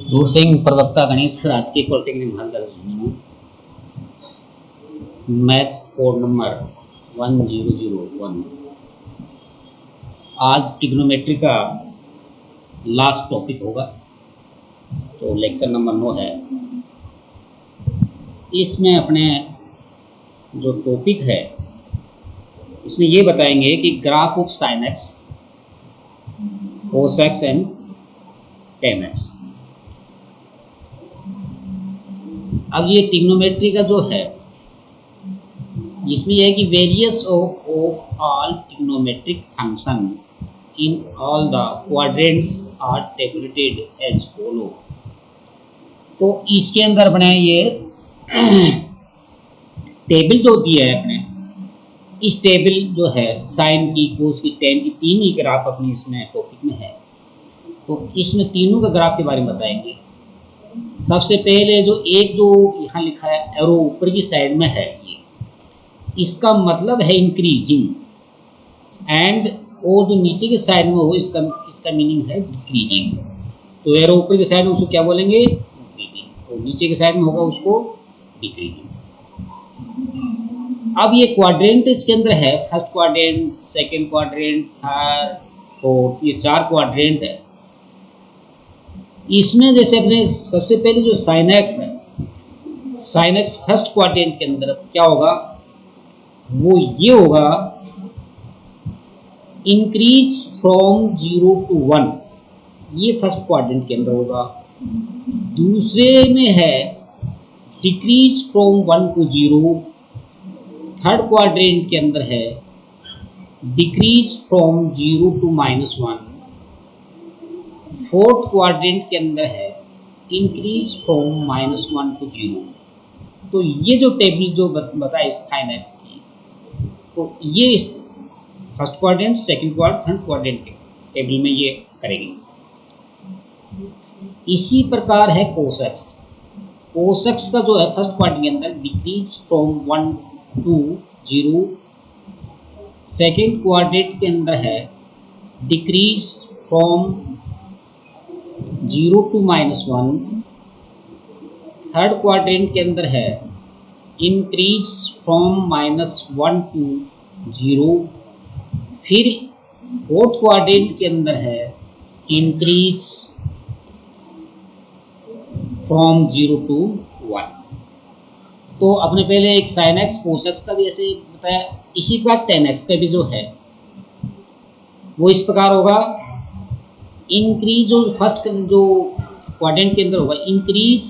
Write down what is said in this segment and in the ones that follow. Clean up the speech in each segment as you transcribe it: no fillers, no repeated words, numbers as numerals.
धूर सिंह प्रवक्ता गणित राजकीय पॉलिटेक्निक महाविद्यालय झुंझुनू। Maths code number 1001। आज ट्रिग्नोमेट्री का लास्ट टॉपिक होगा, तो लेक्चर नंबर 9 है। इसमें अपने जो टॉपिक है इसमें ये बताएंगे कि graph of sine x, cos x and ten x. अब ये ट्रिग्नोमेट्री का जो है इसमें यह है कि various of all trigonometric function in all the quadrants are tabulated as follow. तो इसके अंदर अपने ये टेबल जो दिया है अपने, इस टेबल जो है साइन की, कोस की, टेन की, तीन ही ग्राफ अपनी इसमें टॉपिक में है। तो इसमें तीनों के ग्राफ के बारे में बताएंगे। सबसे पहले जो यहाँ लिखा है एरो ऊपर की साइड में है, ये इसका मतलब है इंक्रीजिंग, एंड वो जो नीचे की साइड में हो इसका मीनिंग है डिक्रीजिंग। तो एरो ऊपर की साइड में उसको क्या बोलेंगे? इंक्रीजिंग। तो नीचे की साइड में होगा उसको डिक्रीजिंग। अब ये क्वाड्रेंट इसके अंदर है, first quadrant, second quadrant, third, fourth, ये 4 क्वाड्रेंट है। इसमें जैसे अपने सबसे पहले जो साइन एक्स है, साइन एक्स फर्स्ट क्वाड्रेंट के अंदर क्या होगा? वो ये होगा इंक्रीज फ्रॉम 0 to 1, ये फर्स्ट क्वाड्रेंट के अंदर होगा। दूसरे में है decrease from 1 to 0, third quadrant के अंदर है decrease from 0 to -1, fourth quadrant के अंदर है इंक्रीज फ्रॉम -1 to 0। तो ये जो टेबल जो बताए साइन एक्स की, तो ये first quadrant, second quadrant, third quadrant के टेबल में ये करेंगे। इसी प्रकार है कोस एक्स। कोस एक्स का जो है फर्स्ट क्वाड्रेंट के अंदर decrease from 1 to 0, second quadrant के अंदर है decrease from 0 to -1, third quadrant के अंदर है इंक्रीज फ्रॉम -1 to 0, फिर फोर्थ क्वाड्रेंट के अंदर है इंक्रीज फ्रॉम 0 to 1। तो अपने पहले एक साइन एक्स कोस एक्स का भी ऐसे बताया। इसी प्रकार टेन एक्स का भी जो है वो इस प्रकार होगा, इंक्रीज जो फर्स्ट जो क्वाड्रेंट के अंदर होगा इंक्रीज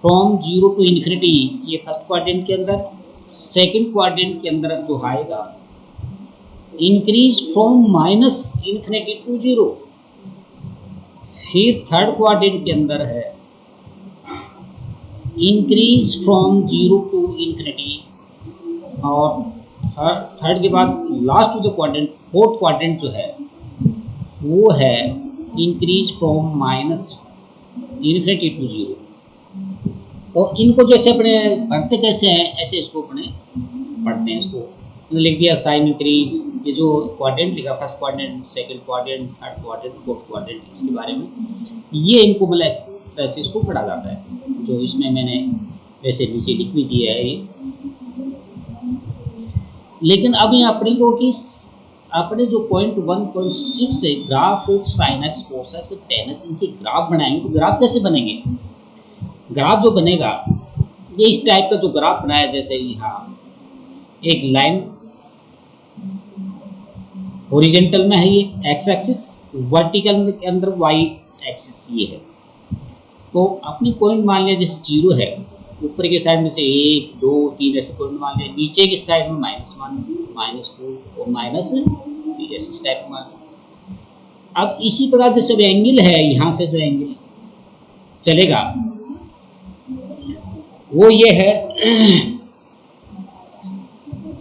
फ्रॉम 0 to इन्फिनिटी, ये फर्स्ट क्वाड्रेंट के अंदर। सेकंड क्वाड्रेंट के अंदर जो आएगा इंक्रीज फ्रॉम -इन्फिनिटी to 0, फिर थर्ड क्वाड्रेंट के अंदर है इंक्रीज फ्रॉम 0 to इन्फिनिटी, और थर्ड के बाद लास्ट जो क्वाड्रेंट, फोर्थ क्वाड्रेंट जो है वो है इंक्रीज फ्रॉम -इन्फिनिटी to 0। तो इनको जैसे अपने पढ़ते कैसे हैं ऐसे इसको अपने पढ़ते हैं। इसको लिख दिया साइन इंक्रीज, ये जो क्वाड्रेंट लिखा, first quadrant, second quadrant, third quadrant, fourth quadrant, इसके बारे में ये इनको मतलब ऐसे इसको पढ़ा जाता है। जो इसमें मैंने वैसे नीचे लिख भी दिया है ये। लेकिन अब यहाँ अपने को कि अपने जो पॉइंट 1.6 है graph of sine x, cos x, ten x, इनके ग्राफ बनाएंगे। तो ग्राफ कैसे बनेंगे? ग्राफ जो बनेगा ये इस टाइप का जो ग्राफ बनाया, जैसे यहाँ एक लाइन हॉरिजॉन्टल में है ये एक्स एक्सिस, वर्टिकल के अंदर वाई एक्सिस ये है। तो अपनी पॉइंट मान लिया जैसे 0 है, ऊपर की साइड में से 1, 2, 3 ऐसे पॉइंट मान लिया, नीचे की साइड में -1, -2 और -3 ऐसे इस टाइप मान। अब इसी प्रकार जैसे एंगल है, यहाँ से जो एंगल चलेगा वो ये है।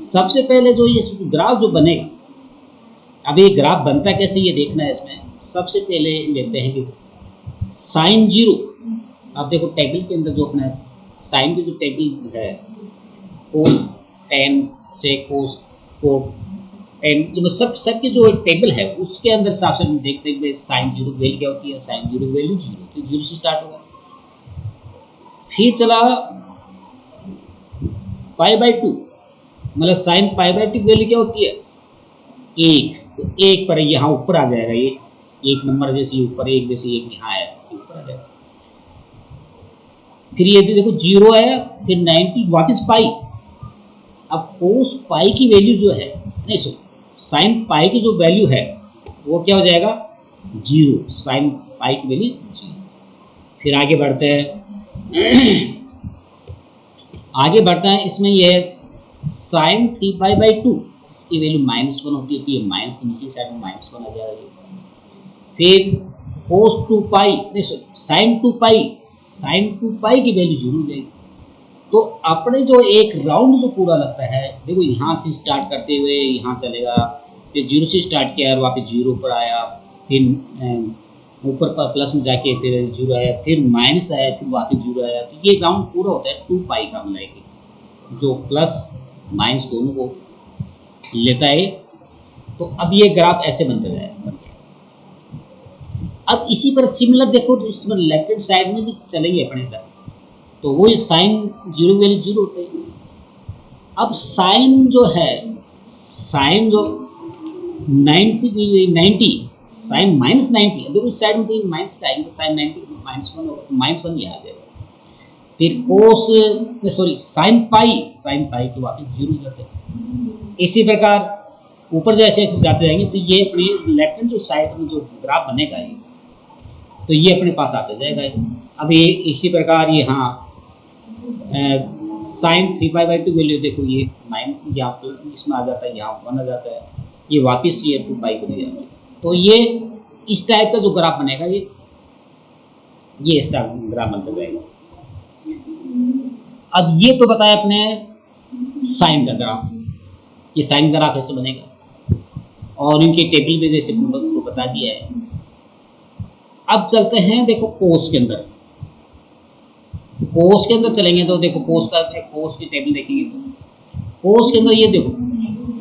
सबसे पहले जो ये ग्राफ जो बनेगा, अब ये ग्राफ बनता कैसे ये देखना है। इसमें सबसे पहले लेते हैं कि साइन 0, आप देखो टेबल के अंदर जो अपना साइन की जो टेबल है, कोस 10 से कोस 4 जो सब की जो टेबल है उसके अंदर हिसाब से हम देखते हैं साइन जीरो की वैल्यू क्या होती है, साइन जीरो की वैल्यू जीरो, तो जीरो से स्टार्ट होगा। फिर चला पाई बाई टू, मतलब साइन पाई बाई टू की वैल्यू क्या होती है, एक, तो एक पर यहाँ ऊपर आ जाएगा, ये एक नंबर जैसे ऊपर एक जैसे एक यहाँ आया ऊपर आ जाएगा। फिर ये देखो जीरो आया, फिर 90 वापस पाई। अब कोस पाई की वैल्यू जो है, नहीं सॉरी, साइन पाई की जो वैल्यू है वो क्या हो जाएगा, जीरो, साइन पाई की वैल्यू जीरो। फिर आगे बढ़ते हैं आगे बढ़ता है, इसमें ये साइन 3 पाई/2, इसकी वैल्यू -1 होती है, माइनस के नीचे साइड में -1 आ जाएगा। फिर कोस 2 पाई, नहीं सॉरी, साइन 2 पाई, साइन 2 पाई की वैल्यू जीरो हो जाएगी। तो अपने जो एक राउंड जो पूरा लगता है, देखो यहाँ से स्टार्ट करते हुए यहाँ चलेगा, फिर जीरो से स्टार्ट किया और वापस जीरो पर आया, फिर ऊपर पर प्लस में जाके फिर जीरो आया, फिर माइनस आया, फिर वापस जीरो आया। तो ये राउंड पूरा होता है 2 पाई का, मतलब जो प्लस माइनस दोनों को लेता है। तो अब ये ग्राफ ऐसे बनता जाएगा। अब इसी पर सिमिलर देखो, तो इसमें लेफ्ट हैंड साइड में भी चलेंगे अपने इधर, तो वो साइन जीरो वैल्यू जीरो होते हैं। अब साइन जो है, साइन जो 90 साइन -90, अब देखो इस साइड में तो माइनस का आएगा, साइन 90 -1 होगा, तो -1 यहाँ आ जाएगा। फिर कोस, सॉरी, साइन पाई के वापस जीरो जाते हैं। इसी प्रकार ऊपर जैसे ऐसे जाते जाएंगे, तो ये अपने लेफ्ट हैंड जो साइड में जो ग्राफ बनेगा ये, तो ये अपने पास आता जाएगा। अब ये इसी प्रकार यहाँ साइन 3 पाई/2 वैल्यू देखो, ये 9 यहाँ इसमें आ जाता है, यहाँ 1 आ जाता है, ये वापस ये 2 पाई बन जाता है। तो ये इस टाइप का जो ग्राफ बनेगा, ये इस टाइप ग्राफ बनता जाएगा। अब ये तो बताया अपने साइन का ग्राफ, ये साइन ग्राफ ऐसे बनेगा और इनके टेबल में जैसे को बता दिया है। अब चलते हैं देखो कोस के अंदर, कोस के अंदर चलेंगे तो देखो कोस की टेबल देखेंगे, तो कोस के अंदर ये देखो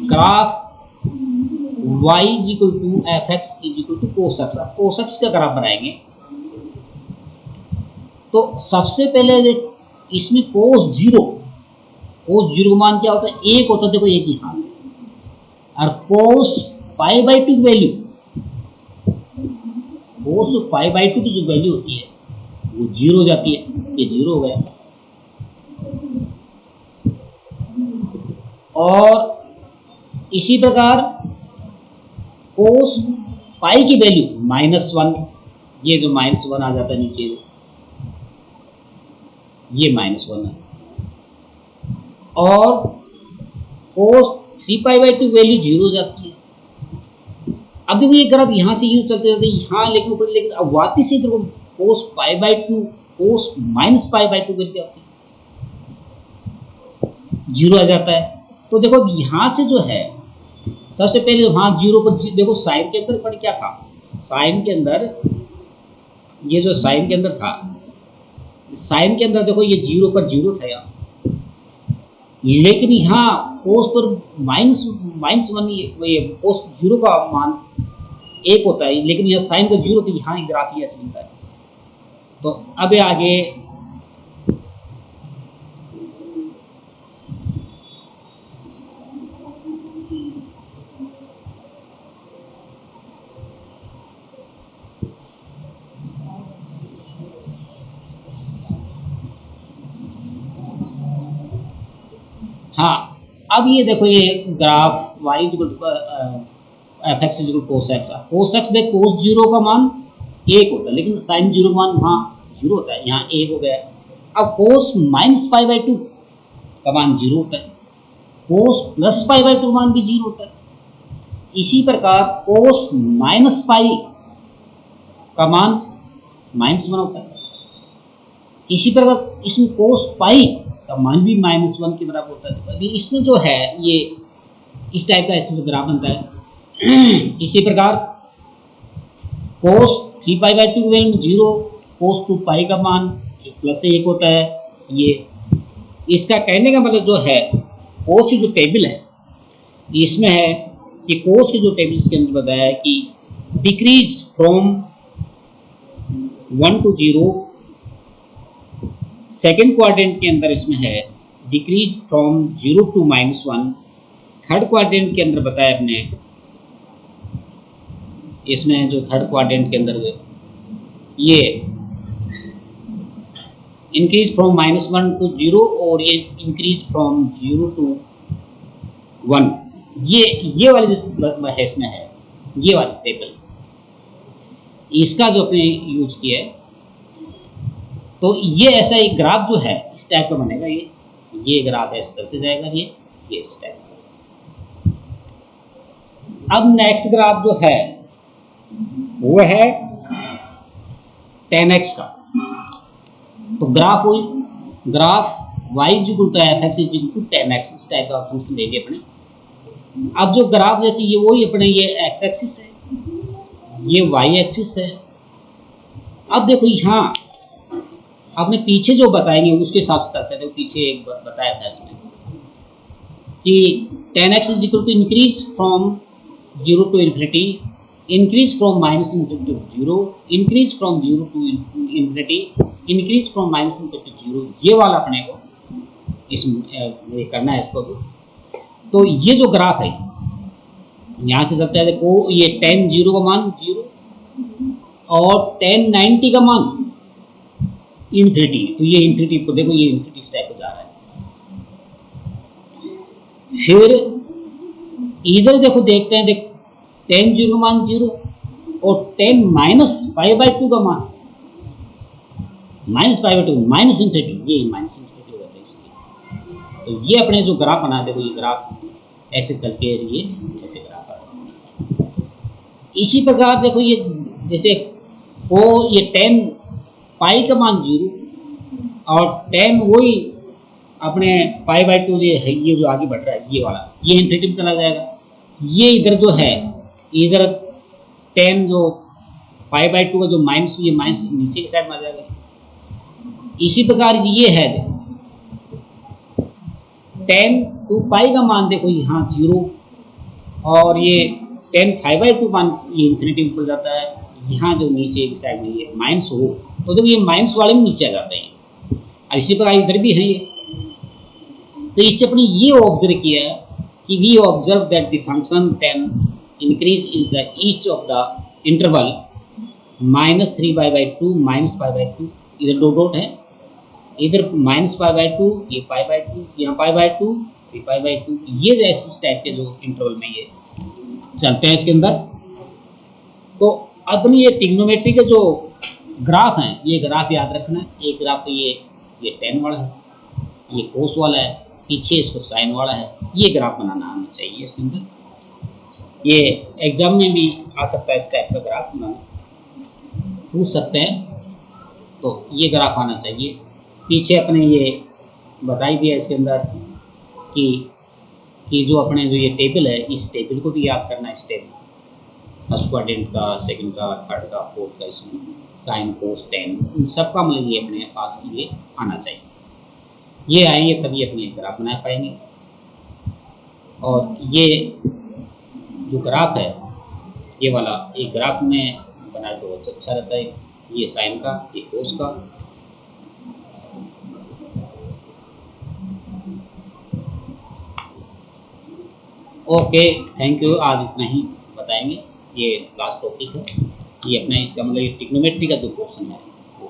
graph y = fx = cos x, cos x का ग्राफ बनाएंगे। तो सबसे पहले इसमें कोस जीरो का मान क्या होता है, एक होता है, देखो एक ही हाथ, और कोस पाई/2 वैल्यू, कोस पाई/2 की जो वैल्यू होती है वो जीरो हो जाती है, ये जीरो हो गया। और इसी प्रकार कोस पाई की वैल्यू -1, ये जो -1 आ जाता है नीचे, ये -1 है। और कोस 3 पाई/2 वैल्यू जीरो हो जाती है। अब देखो ये ग्राफ यहाँ से यूं चलते जाते यहाँ, लेकिन अब वापिस से देखो कोस पाई/2, कोस -पाई/2 वैल्यू आती है, जीरो आ जाता है। तो देखो अब यहाँ से जो है, सबसे पहले हाँ जीरो पर देखो, साइन के अंदर पर क्या था, साइन के अंदर, ये जो साइन के अंदर था, साइन के अंदर देखो ये जीरो पर जीरो था यहाँ, लेकिन यहाँ कोस पर -1, ये कोस जीरो का मान एक होता है, लेकिन यह साइन का जीरो, तो यहाँ ग्राफ ही ऐसे बनता है। तो अब आगे हाँ, अब ये देखो ये graph y fx = cos x, cos x देख, cos जीरो का मान एक होता है, लेकिन साइन जीरो मान वहाँ जीरो होता है, यहाँ एक हो गया। अब cos -पाई/2 का मान जीरो होता है, cos +पाई/2 मान भी जीरो होता है। इसी प्रकार cos -पाई का मान -1 होता है। इसी प्रकार इसमें cos पाई का मान भी -1 के बराबर होता है। अभी इसमें जो है ये इस टाइप का ऐसे ग्राफ बनता है। इसी प्रकार cos 3 पाई/2 वैल्यू जीरो, cos 2 पाई का मान +1 होता है। ये इसका कहने का मतलब जो है, cos की जो टेबल है इसमें है कि कोस के जो टेबल्स के अंदर बताया है कि decrease from 1 to 0, second quadrant के अंदर इसमें है decrease from 0 to -1, third quadrant के अंदर बताया अपने, इसमें जो थर्ड क्वाड्रेंट के अंदर ये इंक्रीज फ्रॉम -1 to 0 और ये इंक्रीज फ्रॉम 0 to 1, ये वाली जो है इसमें है, ये वाली टेबल, इसका जो अपने यूज किया है। तो ये ऐसा एक ग्राफ जो है इस टाइप का बनेगा, ये ग्राफ ऐसे चलते जाएगा, ये इस टाइप का। अब नेक्स्ट ग्राफ जो है वो है 10x का। तो graph y equal to fx equal to 10x, इस टाइप का फंक्शन लेंगे अपने। अब जो ग्राफ जैसे ये वही अपने ये x एक्सिस है, ये y एक्सिस है। अब देखो यहाँ आपने पीछे जो बताएंगे उसके हिसाब से चलते थे, पीछे एक बताया था इसमें कि 10x is equal to increase from 0 to infinity, increase from -1 to 0, increase from 0 to infinity, increase from -1 to 0, ये वाला अपने को इसमें ये करना है इसको। तो ये जो ग्राफ है यहाँ से चलता है, देखो ये 10 0 का मान 0 और 10 90 का मान इन्फिनिटी, तो ये इन्फिनिटी को देखो, ये इन्फिनिटी इस टाइप को जा रहा है। फिर इधर देखो देखते हैं, देख 10 0 का मान 0 और 10 -π/2 का मान -π/2 माइनस इन्फिनिटी, ये माइनस इन्फिनिटी हो जाता है इसलिए। तो ये अपने जो ग्राफ बना, देखो ये ग्राफ ऐसे चल के ये ऐसे ग्राफ आ रहा है। इसी प्रकार देखो ये जैसे वो ये 10 पाई का मान 0 और 10 वही अपने π/2 ये जो आगे बढ़ रहा है ये वाला, ये इन्फिनिटी में चला जाएगा। ये इधर जो है, इधर 10 जो π/2 का जो माइनस, ये माइनस नीचे की साइड में आ जाएगा। इसी प्रकार ये है 10 2 पाई का मान, देखो यहाँ 0 और ये 10 π/2 मान ये इन्फिनिटी में पड़ जाता है। यहाँ जो नीचे की साइड में ये माइनस हो, तो देखो ये माइनस वाले में नीचे आ जाते हैं। और इसी प्रकार इधर भी है ये। तो इससे अपने ये ऑब्जर्व किया कि we observe that the function 10 increase in the each of the interval -3π/2 -π/2, इधर डॉट है, इधर -π/2, ये π/2, यहाँ π/2, फिर π/2, ये जैसे इस टाइप के जो इंटरवल में ये चलते हैं इसके अंदर। तो अपनी ये ट्रिग्नोमेट्री के जो ग्राफ हैं, ये ग्राफ याद रखना है। एक ग्राफ तो ये 10 वाला है, ये कोस वाला है, पीछे इसको साइन वाला है। ये ग्राफ बनाना आना चाहिए इसके अंदर। ये एग्जाम में भी आ सकता है, इस टाइप का ग्राफ बनाना पूछ सकते हैं, तो ये ग्राफ आना चाहिए। पीछे अपने ये बता ही दिया इसके अंदर कि जो अपने जो ये टेबल है, इस टेबल को भी याद करना है। इस टेबल फर्स्ट क्वाड्रेंट का, सेकंड का, थर्ड का, फोर्थ का, इसमें साइन कोस टेन, इन सब का मतलब ये अपने पास ये आना चाहिए। ये आएंगे तभी अपने ग्राफ बना पाएंगे। और ये जो ग्राफ है, ये वाला एक ग्राफ में बनाए तो बहुत अच्छा रहता है। ये साइन का, ये कोस का। Okay, thank you. आज इतना ही बताएंगे, ये लास्ट टॉपिक है। ये अपना इसका मतलब ये ट्रिग्नोमेट्री का जो क्वेश्चन है